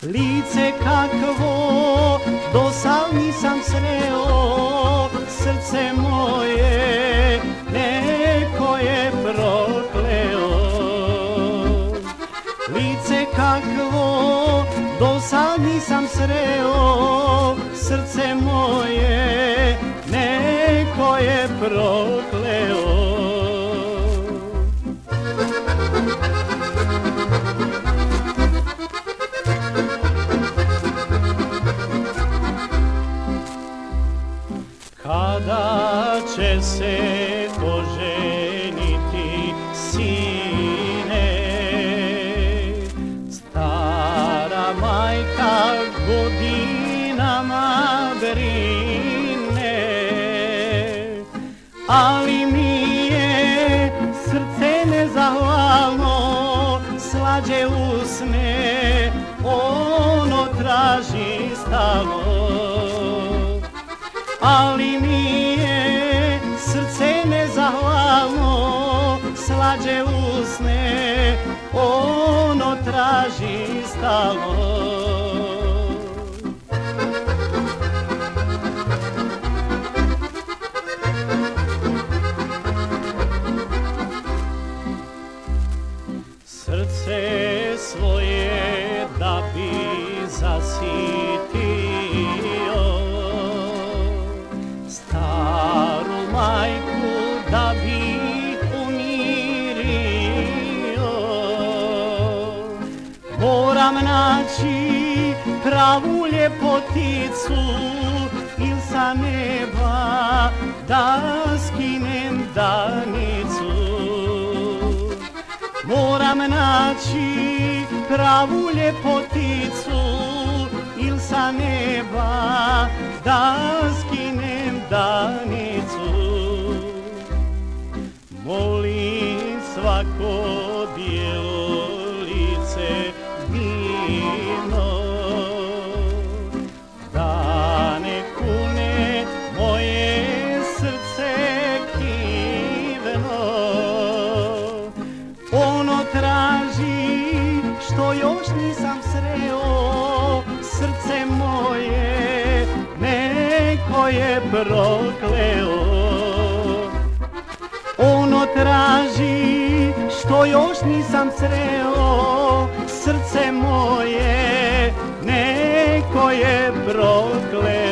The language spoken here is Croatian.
Lice kakvo do sad nisam sreo, srce moje neko je prokleo. Lice kakvo do sad nisam sreo, srce moje neko je prokleo. Kada će se oženiti sine, stara majka godinama brine, ali mi je srce nezahvalno, slađe usne ono traži stalno. Ali mi je srce nezahvalno, slađe usne ono traži stalno. Srce svoje da bi zasitio, staru majku da bi umirio, moram naći pravu ljepoticu il sa neba da skinem danicu. Moram naći pravu ljepoticu il sa neba da skinem danicu. Molim svako bijelo lice divno da ne kune moje srce kivno. Ono traži što još nisam sreo, srce moje neko je prokleo. Ono traži što još nisam sreo, srce moje neko je prokleo.